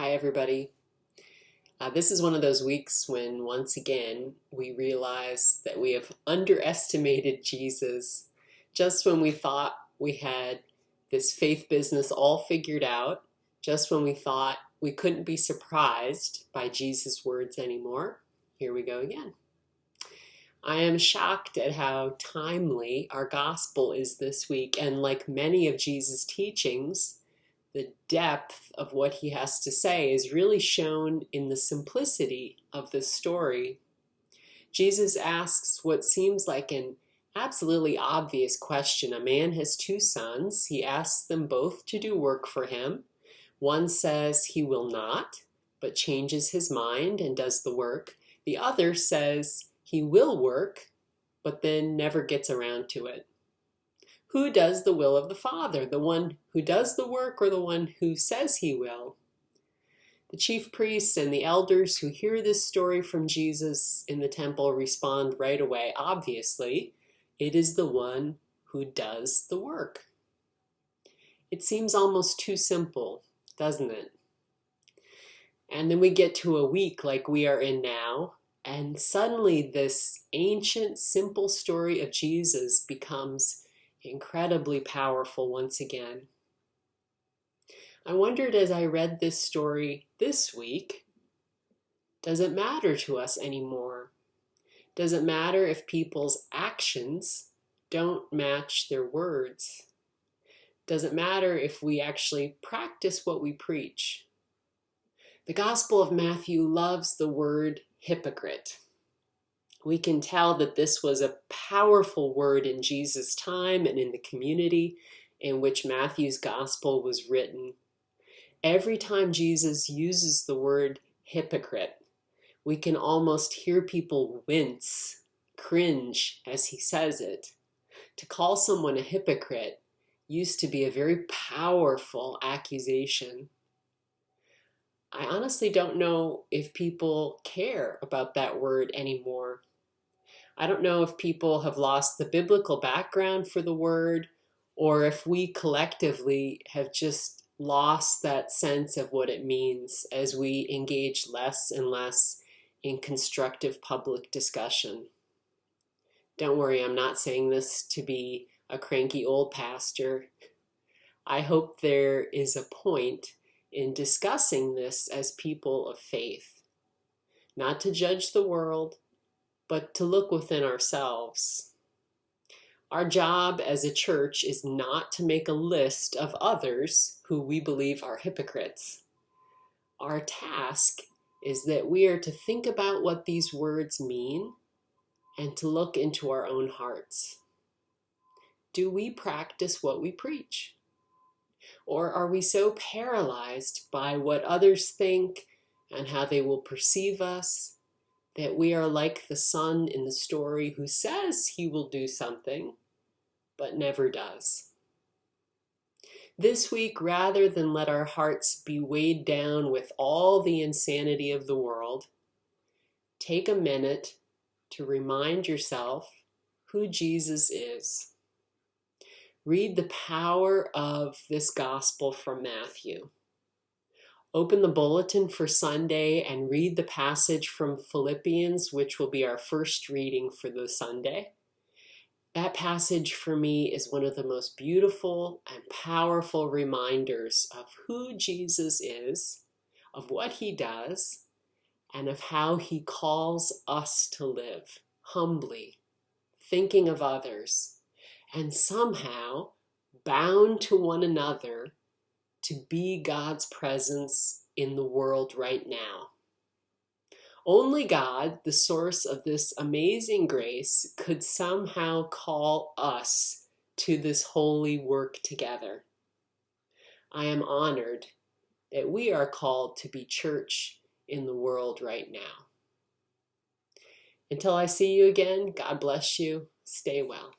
Hi, everybody. This is one of those weeks when, once again, we realize that we have underestimated Jesus. Just when we thought we had this faith business all figured out, just when we thought we couldn't be surprised by Jesus' words anymore, here we go again. I am shocked at how timely our gospel is this week, and like many of Jesus' teachings, the depth of what he has to say is really shown in the simplicity of this story. Jesus asks what seems like an absolutely obvious question. A man has two sons. He asks them both to do work for him. One says he will not, but changes his mind and does the work. The other says he will work, but then never gets around to it. Who does the will of the Father? The one who does the work or the one who says he will? The chief priests and the elders who hear this story from Jesus in the temple respond right away. Obviously, it is the one who does the work. It seems almost too simple, doesn't it? And then we get to a week like we are in now, and suddenly this ancient, simple story of Jesus becomes incredibly powerful once again. I wondered as I read this story this week, does it matter to us anymore? Does it matter if people's actions don't match their words? Does it matter if we actually practice what we preach? The Gospel of Matthew loves the word hypocrite. We can tell that this was a powerful word in Jesus' time and in the community in which Matthew's gospel was written. Every time Jesus uses the word hypocrite, we can almost hear people wince, cringe as he says it. To call someone a hypocrite used to be a very powerful accusation. I honestly don't know if people care about that word anymore. I don't know if people have lost the biblical background for the word, or if we collectively have just lost that sense of what it means as we engage less and less in constructive public discussion. Don't worry, I'm not saying this to be a cranky old pastor. I hope there is a point in discussing this as people of faith, not to judge the world, but to look within ourselves. Our job as a church is not to make a list of others who we believe are hypocrites. Our task is that we are to think about what these words mean and to look into our own hearts. Do we practice what we preach? Or are we so paralyzed by what others think and how they will perceive us that we are like the son in the story who says he will do something, but never does? This week, rather than let our hearts be weighed down with all the insanity of the world, take a minute to remind yourself who Jesus is. Read the power of this gospel from Matthew. Open the bulletin for Sunday and read the passage from Philippians, which will be our first reading for the Sunday. That passage for me is one of the most beautiful and powerful reminders of who Jesus is, of what he does, and of how he calls us to live humbly, thinking of others, and somehow bound to one another to be God's presence in the world right now. Only God, the source of this amazing grace, could somehow call us to this holy work together. I am honored that we are called to be church in the world right now. Until I see you again, God bless you. Stay well.